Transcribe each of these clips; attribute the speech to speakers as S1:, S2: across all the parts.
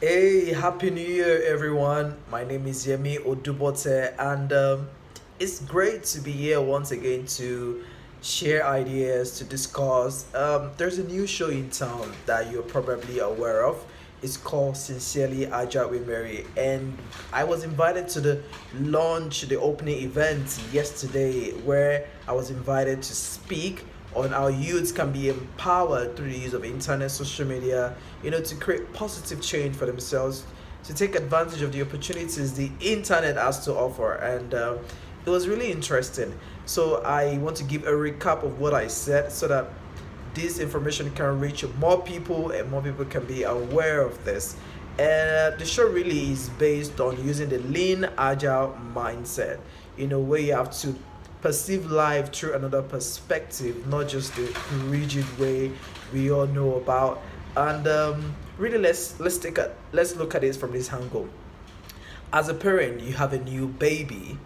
S1: Hey, happy new year, everyone. My name is Yemi Odubote, and it's great to be here once again to share ideas, to discuss. There's a new show in town that you're probably aware of. It's called Sincerely Agile with Mary, and I was invited to the launch, the opening event yesterday, where I was invited to speak on how youths can be empowered through the use of internet, social media, to create positive change for themselves, to take advantage of the opportunities the internet has to offer. And it was really interesting. So I want to give a recap of what I said so that this information can reach more people and more people can be aware of this. And the show really is based on using the lean agile mindset, where you have to perceive life through another perspective, not just the rigid way we all know about. And really, let's look at it from this angle. As a parent, you have a new baby,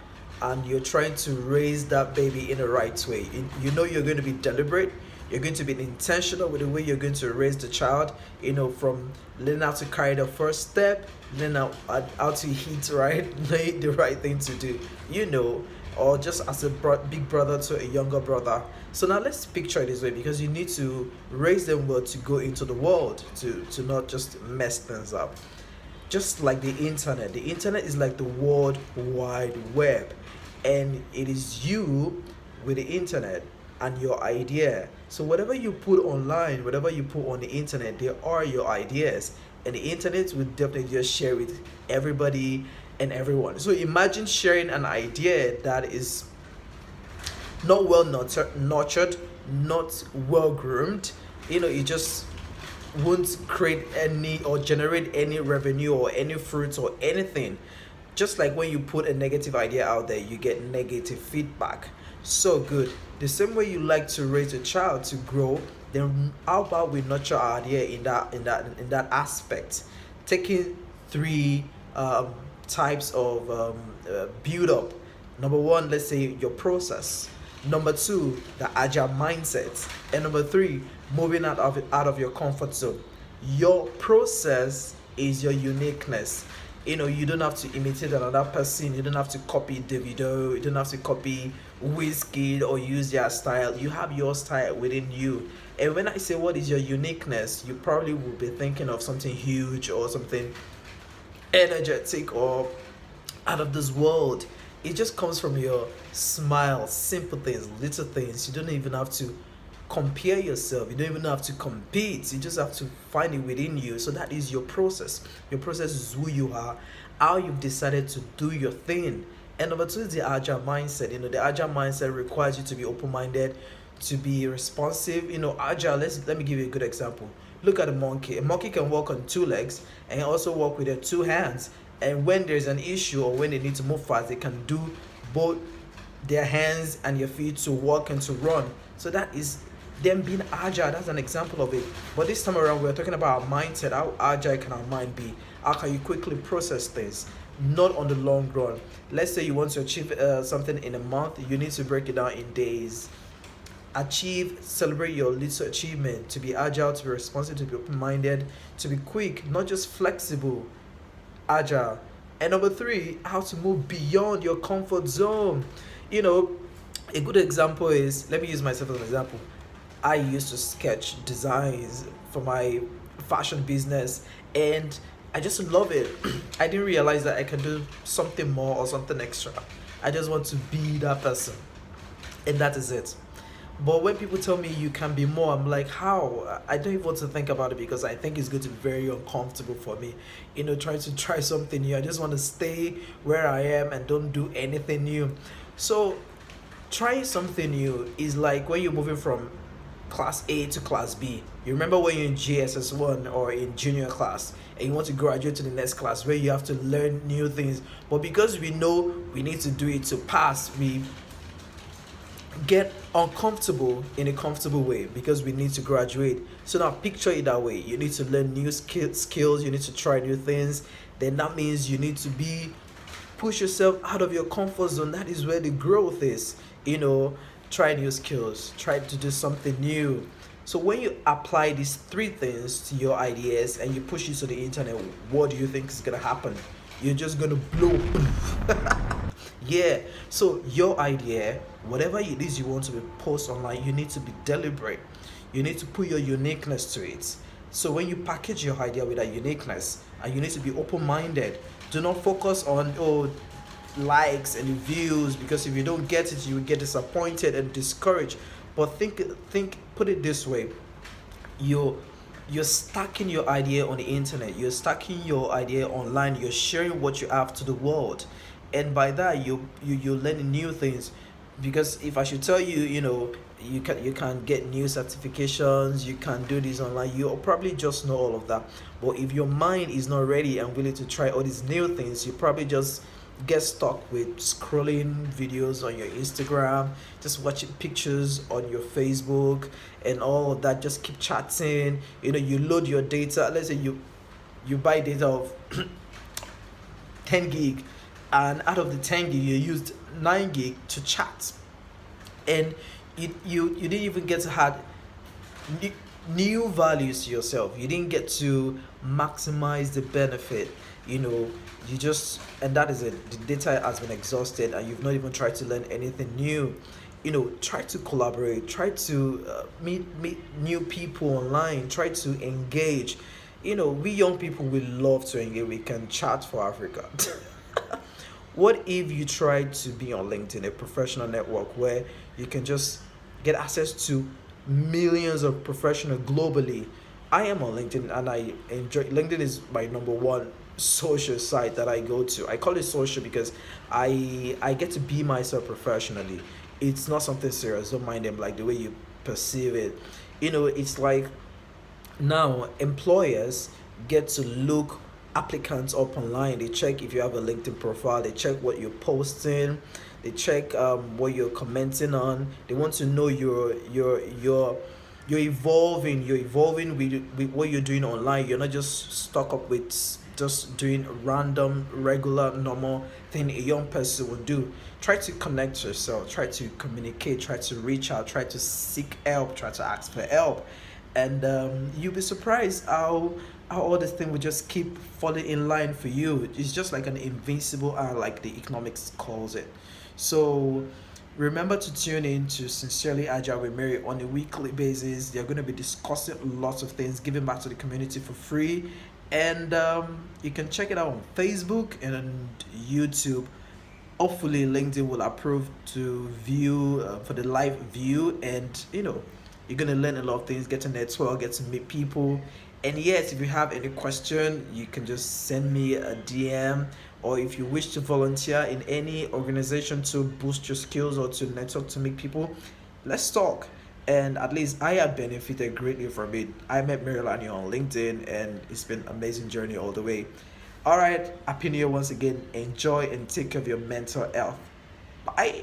S1: and you're trying to raise that baby in the right way. You know you're going to be deliberate. You're going to be intentional with the way you're going to raise the child. From learning how to carry the first step, learning how to hit right, the right thing to do. Or just as a big brother to a younger brother. So now let's picture it this way, because you need to raise them well to go into the world, to not just mess things up. Just like the internet is like the world wide web, and it is you with the internet and your idea. So whatever you put online, whatever you put on the internet, they are your ideas, and the internet will definitely just share with everybody and everyone. So imagine sharing an idea that is not well nurtured, not well groomed. You just won't create any or generate any revenue or any fruits or anything. Just like when you put a negative idea out there, you get negative feedback. So good. The same way you like to raise a child to grow, then how about we nurture our idea in that aspect? Taking three types of build up. Number one, let's say your process. Number two, the agile mindset. And number three, moving out of your comfort zone. Your process is your uniqueness. You don't have to imitate another person. You don't have to copy Davido. You don't have to copy Wizkid or use their style. You have your style within you. And when I say what is your uniqueness, you probably will be thinking of something huge or something energetic or out of this world. It just comes from your smile, simple things, little things. You don't even have to compare yourself. You don't even have to compete. You just have to find it within you. So that is your process. Your process is who you are, how you've decided to do your thing. And number two is the agile mindset. The agile mindset requires you to be open-minded, to be responsive. Agile. Let me give you a good example. Look at a monkey. A monkey can walk on two legs and also walk with their two hands. And when there's an issue or when they need to move fast, they can do both their hands and your feet to walk and to run. So that is them being agile. That's an example of it. But this time around, we're talking about our mindset. How agile can our mind be? How can you quickly process things? Not on the long run. Let's say you want to achieve something in a month, you need to break it down in days. Celebrate your little achievement. To be agile, to be responsive, to be open-minded, to be quick, not just flexible, agile. And number three, how to move beyond your comfort zone. You know, a good example is, let me use myself as an example. I used to sketch designs for my fashion business, and I just love it. I didn't realize that I can do something more or something extra. I just want to be that person, and that is it. But when people tell me you can be more, I'm like, how? I don't even want to think about it, because I think it's going to be very uncomfortable for me. Trying to try something new. I just want to stay where I am and don't do anything new. So trying something new is like when you're moving from class A to class B. You remember when you're in JSS1 or in junior class and you want to graduate to the next class where you have to learn new things. But because we know we need to do it to pass, we get uncomfortable in a comfortable way because we need to graduate. So now picture it that way. You need to learn new skills, you need to try new things. Then that means you need to push yourself out of your comfort zone. That is where the growth is. Try new skills, try to do something new. So when you apply these three things to your ideas and you push it to the internet, what do you think is gonna happen? You're just gonna blow. Yeah. So your idea, whatever it is you want to be post online, you need to be deliberate. You need to put your uniqueness to it. So when you package your idea with that uniqueness, and you need to be open-minded. Do not focus on likes and views, because if you don't get it, you will get disappointed and discouraged. But put it this way: you're you're stacking your idea on the internet, you're stacking your idea online, you're sharing what you have to the world, and by that you're learning new things. Because if I should tell you, you can get new certifications, you can do this online, you'll probably just know all of that. But if your mind is not ready and willing to try all these new things, you probably just get stuck with scrolling videos on your Instagram, just watching pictures on your Facebook and all of that. Just keep chatting. You load your data. Let's say you buy data of 10 gig, and out of the 10 gig you used 9 gig to chat, and you didn't even get to have new, new values to yourself. You didn't get to maximize the benefit. You just, and that is it. The data has been exhausted, and you've not even tried to learn anything new. Try to collaborate. Try to meet new people online. Try to engage. We young people, we love to engage. We can chat for Africa. What if you try to be on LinkedIn, a professional network where you can just get access to millions of professionals globally? I am on LinkedIn, and I enjoy LinkedIn. Is my number one social site that I go to. I call it social because I get to be myself professionally. It's not something serious. Don't mind them, like the way you perceive it. It's like now employers get to look applicants up online. They check if you have a LinkedIn profile, they check what you're posting, they check what you're commenting on. They want to know you're evolving. You're evolving with what you're doing online. You're not just stuck up with just doing random, regular, normal thing a young person would do. Try to connect yourself, try to communicate, try to reach out, try to seek help, try to ask for help. And you'll be surprised how all this thing will just keep falling in line for you. It's just like an invincible art, like the economics calls it. So remember to tune in to Sincerely Agile with Mary on a weekly basis. They're going to be discussing lots of things, giving back to the community for free. And you can check it out on Facebook and on YouTube. Hopefully LinkedIn will approve to view for the live view, and you're gonna learn a lot of things, get to network, get to meet people. And yes, if you have any question, you can just send me a DM, or if you wish to volunteer in any organization to boost your skills or to network to meet people, let's talk. And at least I have benefited greatly from it. I met Marilani on LinkedIn, and it's been an amazing journey all the way. All right, happy new year once again. Enjoy and take care of your mental health. Bye.